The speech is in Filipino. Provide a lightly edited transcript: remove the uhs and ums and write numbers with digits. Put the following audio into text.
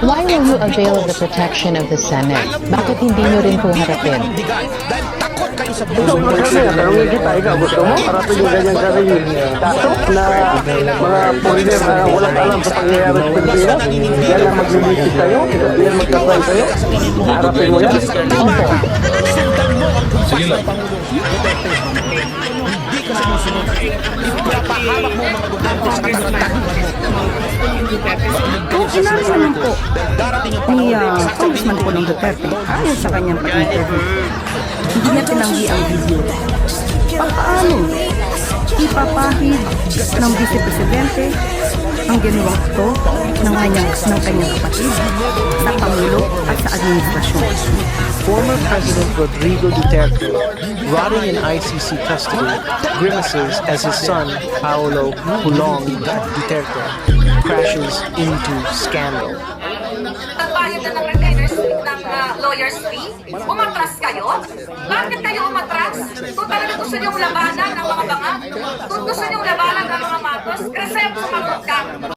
Why will you avail of the protection of the Senate? Bakit hindi nyo rin po harapin? Dahil takot kayo sa Gusto mo sabi na, tanongin kita, ikaw gusto mo? Harapin yung ganyan kasing kaso na mga foreigner na walang alam sa pangyayari sa Pilipinas? Yan ang maglilitis sa'yo? Yan magkapay sa'yo? Harapin mo yan? Opo. Sige lang. Hindi ka sumusunod. Ipapahamak mo ang mga gobyerno sa katarungan. Kung sinabi naman po ni Congressman Pulong Duterte, ayon sa kanyang pag-interview, hindi niya tinanggi ang video. Paano ipapahid ng Vice Presidente ang ginawang ito ng kanyang kapatid sa Pangulo at sa administrasyon? Former President Rodrigo Duterte, rotting in ICC custody, grimaces as his son, Paolo Pulong Duterte, crashes into scandal. Nagbayad na ng retainers ng lawyer's fee? Umatras kayo? Bakit kayo umatras? Kung talaga gusto niyong labanan ng mga bangag, kung gusto niyong